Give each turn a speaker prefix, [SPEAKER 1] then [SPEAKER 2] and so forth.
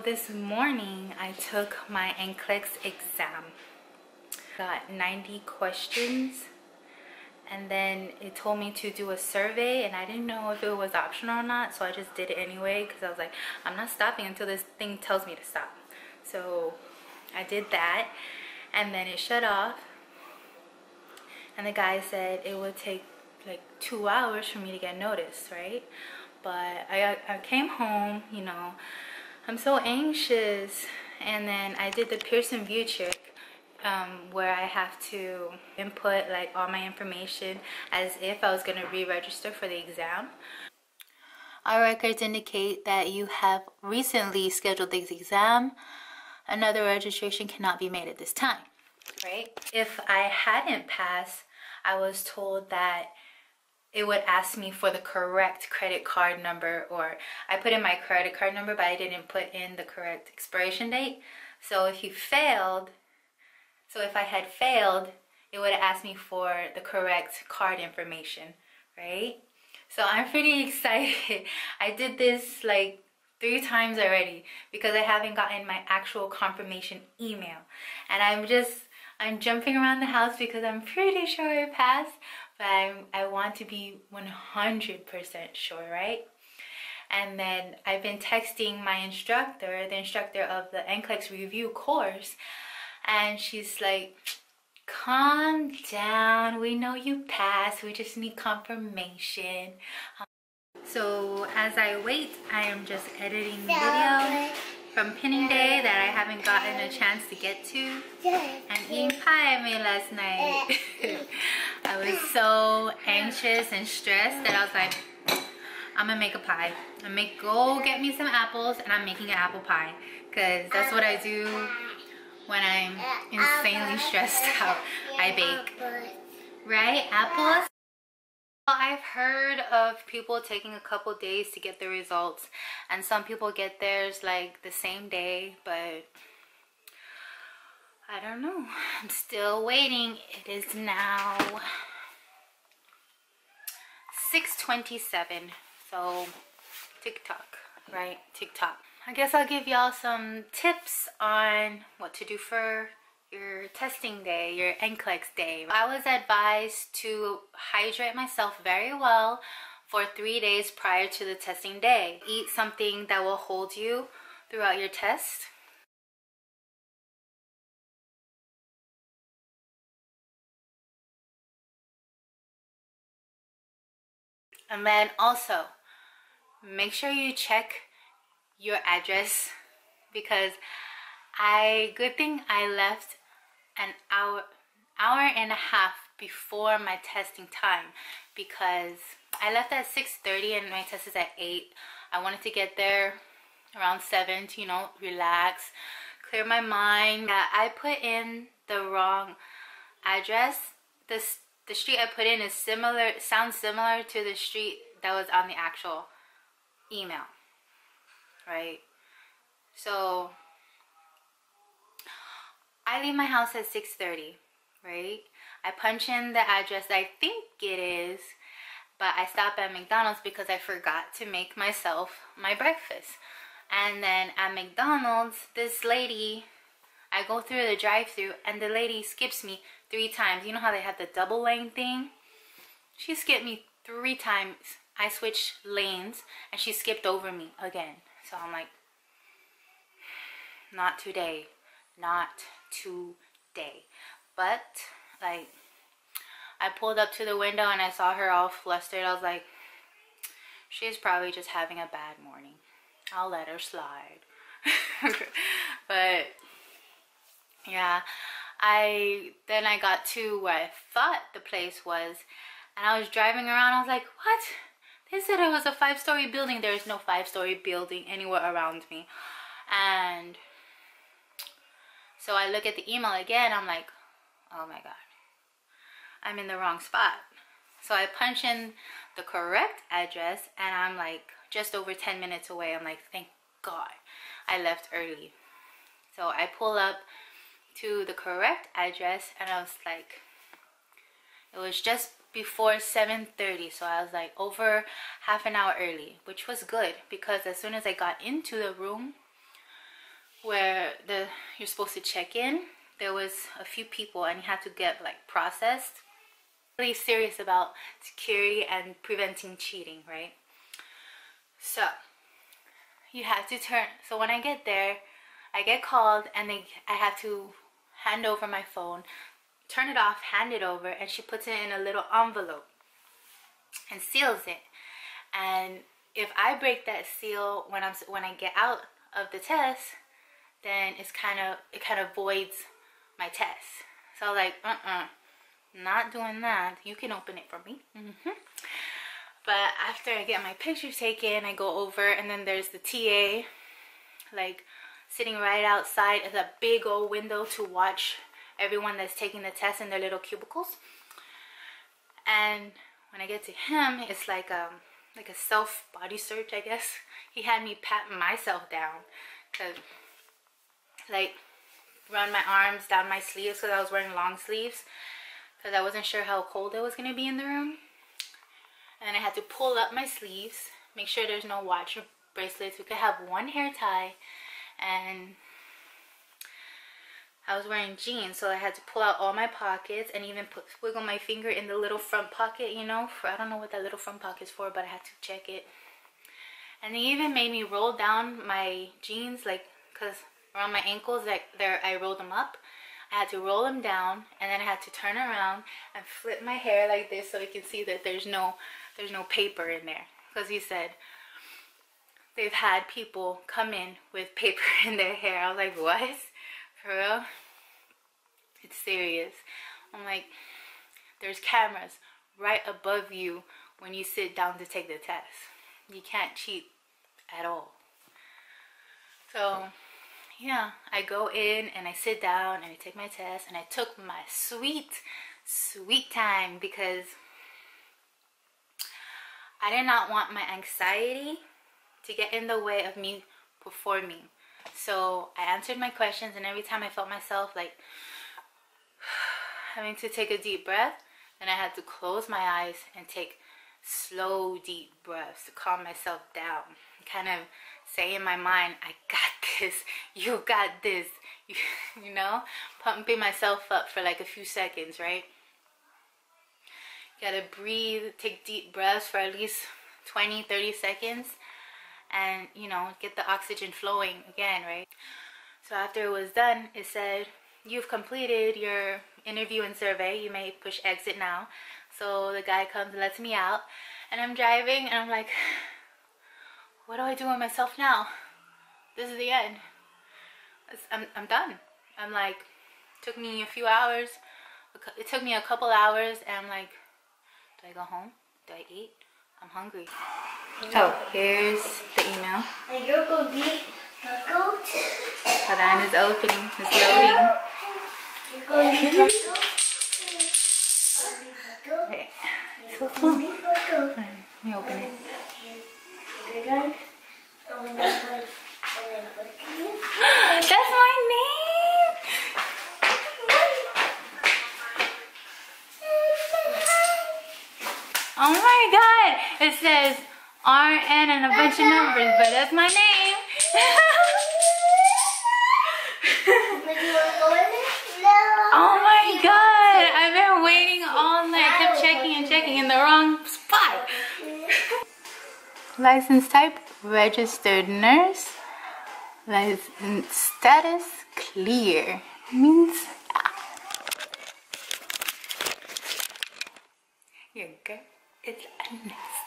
[SPEAKER 1] this morning I took my NCLEX exam. Got 90 questions, and then it told me to do a survey, and I didn't know if it was optional or not, so I just did it anyway because I was like, I'm not stopping until this thing tells me to stop. So I did that, and then it shut off, and the guy said it would take like 2 hours for me to get notice, right? But I came home, you know, I'm so anxious, and then I did the Pearson VUE check, where I have to input like all my information as if I was going to re-register for the exam. Our records indicate that you have recently scheduled this exam. Another registration cannot be made at this time, right? If I hadn't passed, I was told that it would ask me for the correct credit card number, or I put in my credit card number, but I didn't put in the correct expiration date. So if you failed, so if I had failed, it would have asked me for the correct card information, right? So I'm pretty excited. I did this like 3 times already because I haven't gotten my actual confirmation email. And I'm jumping around the house because I'm pretty sure I passed, but I want to be 100% sure, right? And then I've been texting my instructor, the instructor of the NCLEX review course, and she's like, calm down, we know you passed, we just need confirmation. So as I wait, I am just editing video from pinning day that I haven't gotten a chance to get to, and eating pie I made last night. I was so anxious and stressed that I was like, I'm gonna make a pie. Go get me some apples, and I'm making an apple pie because that's what I do when I'm insanely stressed out. I bake, right? Apples. I've heard of people taking a couple days to get the results, and some people get theirs like the same day, but I don't know. I'm still waiting. It is now 6:27, so TikTok, right? TikTok. I guess I'll give y'all some tips on what to do for your testing day, your NCLEX day. I was advised to hydrate myself very well for 3 days prior to the testing day. Eat something that will hold you throughout your test. And then also, make sure you check your address, because good thing I left an hour and a half before my testing time, because I left at 6:30 and my test is at 8. I wanted to get there around 7 to, you know, relax, clear my mind. Yeah, I put in the wrong address. The street I put in is sounds similar to the street that was on the actual email, right? So I leave my house at 6:30, right? I punch in the address I think it is, but I stop at McDonald's because I forgot to make myself my breakfast. And then at McDonald's, this lady, I go through the drive-thru, and the lady skips me 3 times. You know how they have the double lane thing? She skipped me 3 times. I switched lanes, and she skipped over me again. So I'm like, not today. Not today. But like, I pulled up to the window and I saw her all flustered. I was like, she's probably just having a bad morning. I'll let her slide. But yeah, then I got to where I thought the place was, and I was driving around. I was like, what? They said it was a 5-story building. There is no 5-story building anywhere around me. And so I look at the email again. I'm like, oh my God, I'm in the wrong spot. So I punch in the correct address, and I'm like just over 10 minutes away. I'm like, thank God I left early. So I pull up to the correct address, and I was like, it was just before 7:30, so I was like over half an hour early, which was good because as soon as I got into the room, where you're supposed to check in, there was a few people and you had to get like processed. Really serious about security and preventing cheating, right? So you have to turn. So when I get there, I get called and I have to hand over my phone, turn it off, hand it over, and she puts it in a little envelope and seals it. And if I break that seal when I get out of the test, then it kind of voids my test. So I was like, not doing that. You can open it for me. But after I get my pictures taken, I go over, and then there's the TA, like sitting right outside of a big old window to watch everyone that's taking the test in their little cubicles. And when I get to him, it's like a self body search, I guess. He had me pat myself down, like run my arms down my sleeves because I was wearing long sleeves because I wasn't sure how cold it was going to be in the room. And I had to pull up my sleeves, make sure there's no watch or bracelets. We could have one hair tie, and I was wearing jeans, so I had to pull out all my pockets and even wiggle my finger in the little front pocket, you know, I don't know what that little front pocket's for, but I had to check it. And they even made me roll down my jeans, like, because around my ankles, like there, I rolled them up. I had to roll them down, and then I had to turn around and flip my hair like this so you can see that there's no paper in there. Because he said they've had people come in with paper in their hair. I was like, what? For real? It's serious. I'm like, there's cameras right above you when you sit down to take the test. You can't cheat at all. So yeah, I go in and I sit down and I take my test, and I took my sweet time because I did not want my anxiety to get in the way of me performing. So I answered my questions, and every time I felt myself like having to take a deep breath, then I had to close my eyes and take slow deep breaths to calm myself down, kind of say in my mind, I got this, you got this, you know, pumping myself up for like a few seconds, right? You gotta breathe, take deep breaths for at least 20-30 seconds, and you know, get the oxygen flowing again, right? So after it was done, it said, you've completed your interview and survey, you may push exit now. So the guy comes and lets me out, and I'm driving, and I'm like, what do I do with myself now? This is the end. I'm done. I'm like, took me a few hours. It took me a couple hours, and I'm like, do I go home? Do I eat? I'm hungry. Oh, here's the email. Hold on, it's opening. It's loading. Okay. So cool. Let me open it. That's my name! Oh my god! It says RN and a bunch of numbers, but that's my name. Oh my god! I've been waiting all night. I kept checking and checking in the wrong spot. License type, registered nurse. License status, clear. Means your girl is a nurse.